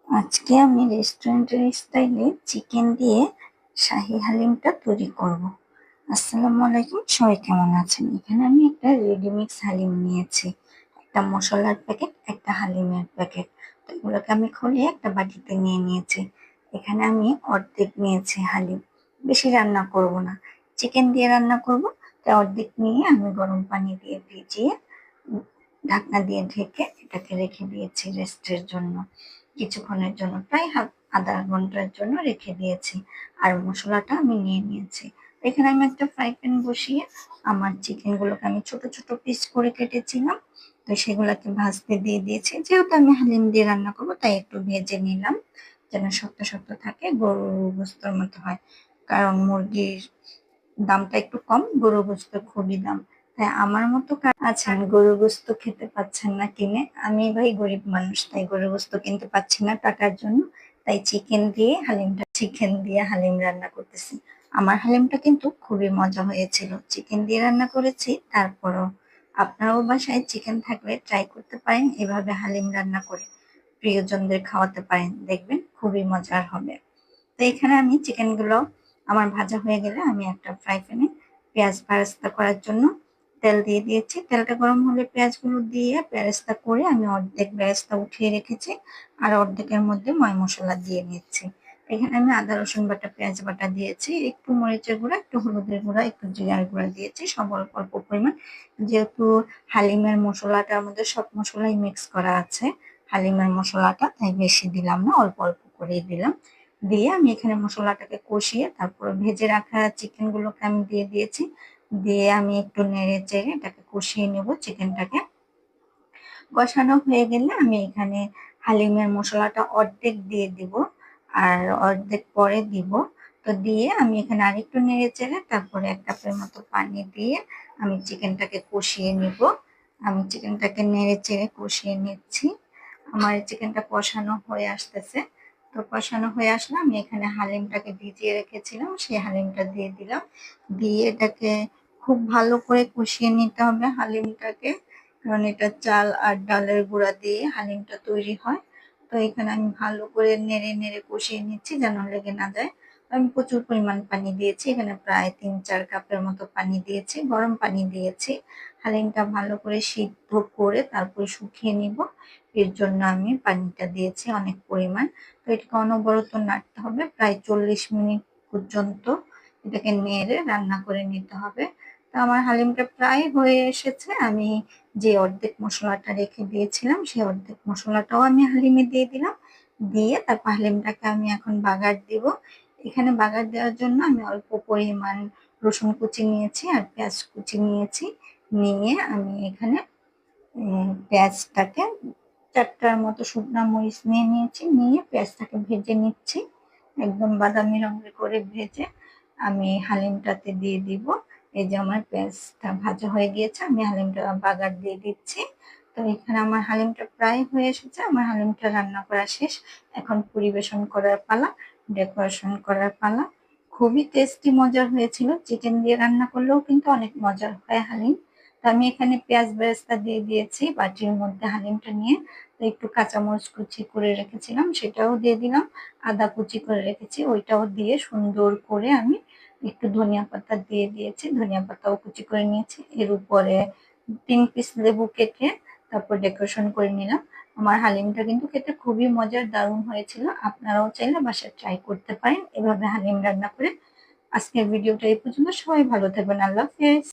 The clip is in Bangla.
আজকে আমি রেস্টুরেন্টের স্টাইলে চিকেন দিয়ে শাহী হালিমটা তৈরি করব। আসসালামু আলাইকুম, সবাই কেমন আছেন? এখানে আমি একটা রেডিমিক্স হালিম নিয়েছি, একটা মশলার প্যাকেট, একটা হালিমের প্যাকেট। তো এগুলোকে আমি খুলে একটা বাটিতে নিয়ে নিয়েছি। এখানে আমি অর্ধেক নিয়েছি হালিম, বেশি রান্না করব না, চিকেন দিয়ে রান্না করব। তাই অর্ধেক নিয়ে আমি গরম পানি দিয়ে ভিজিয়ে ঢাকনা দিয়ে ঢেকে এটাকে রেখে দিয়েছি রেস্টের জন্য। কিছুক্ষণের জন্য, প্রায় আধা ঘন্টার জন্য রেখে দিয়েছি। আর মশলাটা আমি নিয়ে নিয়েছি। এখানে আমি একটা ফ্রাই প্যান বসিয়ে আমার চিকেন গুলোকে আমি ছোট ছোট পিস করে কেটেছিলাম, তো সেগুলোকে ভাজতে দিয়ে দিয়েছি। যেহেতু আমি হালিম দিয়ে রান্না করবো তাই একটু ভেজে নিলাম, যেন শক্ত শক্ত থাকে, গরুর গোস্তর মতো হয়। কারণ মুরগির দামটা একটু কম, গরুর গোস্ত খুবই দাম। তাই আমার মতো আছেন গরুর গোস্ত খেতে পাচ্ছেন না কিনে, আমি ভাই গরিব মানুষ, তাই গরুর গোস্ত কিনতে পাচ্ছি না টাকার জন্য। তাই চিকেন দিয়ে হালিম রান্না করতেছি। আমার হালিমটা কিন্তু খুবই মজা হয়েছিল, চিকেন দিয়ে রান্না করেছি। তারপরও আপনারাও বাসায় চিকেন থাকলে ট্রাই করতে পারেন, এভাবে হালিম রান্না করে প্রিয়জনদের খাওয়াতে পারেন, দেখবেন খুবই মজার হবে। তো এখানে আমি চিকেন গুলো আমার ভাজা হয়ে গেলে আমি একটা ফ্রাই প্যানে পেঁয়াজ বেরেস্তা করার জন্য তেল দিয়ে দিয়েছি। তেলটা গরম হলে পেঁয়াজগুলো দিয়ে বেরেস্তা করে আমি অর্ধেক বেরেস্তা উঠিয়ে রেখেছি, আর অর্ধেকের মধ্যে ময় মশলা দিয়ে নিচ্ছি। এখানে আমি আদা রসুন বাটা, পেঁয়াজ বাটা দিয়েছি, একটু মরিচের গুঁড়া, একটু হলুদের গুঁড়া, একটু জিরার গুঁড়া দিয়েছি, সব অল্প অল্প পরিমাণ। যেহেতু হালিমের মশলাটার মধ্যে সব মশলাই মিক্স করা আছে, হালিমের মশলাটা তাই বেশি দিলাম না, অল্প অল্প করেই দিলাম। দিয়ে আমি এখানে মশলাটাকে কষিয়ে তারপর ভেজে রাখা চিকেন গুলোকে আমি দিয়ে দিয়েছি। দিয়ে আমি একটু নেড়ে চেড়ে এটাকে কষিয়ে নেব চিকেনটাকে। কষানো হয়ে গেলে আমি এখানে হালিমের মশলাটা অর্ধেক দিয়ে দিব, আর অর্ধেক পরে দিব। তো দিয়ে আমি এখানে আরেকটু নেড়ে চেড়ে তারপরে 1 কাপের মতো পানি দিয়ে আমি চিকেনটাকে কষিয়ে নিব। আমি চিকেনটাকে নেড়ে চেড়ে কষিয়ে নিচ্ছি। আমার চিকেনটা কষানো হয়ে আসতেছে। তো কষানো হয়ে আসলে আমি এখানে হালিমটাকে ভিজিয়ে রেখেছিলাম, সেই হালিমটা দিয়ে দিলাম। দিয়ে এটাকে খুব ভালো করে কষিয়ে নিতে হবে হালিমটাকে, কারণ এটা চাল আর ডালের গুঁড়া দিয়ে হালিমটা তৈরি হয়। তো এখানে আমি ভালো করে নেড়ে নেড়ে কষিয়ে নিচ্ছি যেন লেগে না যায়। আমি প্রচুর পরিমাণ পানি দিয়েছি, এখানে প্রায় 3-4 কাপের মতো পানি দিয়েছি, গরম পানি দিয়েছি। হালিমটা ভালো করে সিদ্ধ করে তারপর শুকিয়ে নিব, এর জন্য আমি পানিটা দিয়েছি অনেক পরিমাণ। তো এটাকে অনবরত নাড়তে হবে প্রায় 40 মিনিট পর্যন্ত, এটাকে নেড়ে রান্না করে নিতে হবে। তো আমার হালিমটা প্রায় হয়ে এসেছে। আমি যে অর্ধেক মশলাটা রেখে দিয়েছিলাম সেই অর্ধেক মশলাটাও আমি হালিমে দিয়ে দিলাম। দিয়ে তারপর হালিমটাকে আমি এখন বাগার দিব। এখানে বাগার দেওয়ার জন্য আমি অল্প পরিমাণ রসুন কুচি নিয়েছি আর পেঁয়াজ কুচি নিয়েছি। নিয়ে আমি এখানে পেঁয়াজটাকে 4টার মতো শুকনা মরিচ নিয়ে নিয়েছি, নিয়ে পেঁয়াজটাকে ভেজে নিচ্ছি একদম বাদামি রঙের করে ভেজে আমি হালিমটাতে দিয়ে দিব। এই যে আমার পেঁয়াজটা ভাজা হয়ে গিয়েছে, আমি হালিমটা বাগার দিয়ে দিচ্ছি। তো এখানে আমার হালিমটা প্রায় হয়ে এসেছে, আমার হালিমটা রান্না করা শেষ। এখন পরিবেশন করার পালা, ডেকোরেশন করার পালা। খুবই টেস্টি মজার হয়েছিল, চিকেন দিয়ে রান্না করলেও কিন্তু অনেক মজার হয় হালিম। তো আমি এখানে পেঁয়াজ বেরেস্তা দিয়ে দিয়েছি বাটির মধ্যে হালিমটা নিয়ে। তো একটু কাঁচামরিচ কুচি করে রেখেছিলাম সেটাও দিয়ে দিলাম, আদা কুচি করে রেখেছি ওইটাও দিয়ে সুন্দর করে আমি একটু ধনিয়া পাতা দিয়ে দিয়েছি, ধনিয়া পাতাও কুচি করে নিয়েছি। এর উপরে 3 পিস লেবু কেটে তারপর ডেকোরেশন করে নিলাম। আমার হালিমটা কিন্তু খেতে খুবই মজার, দারুণ হয়েছিল। আপনারাও চাইলে বাসায় ট্রাই করতে পারেন এভাবে হালিম রান্না করে। আজকের ভিডিওটা এই পর্যন্ত, সবাই ভালো থাকবেন, আল্লাহ হাফেজ।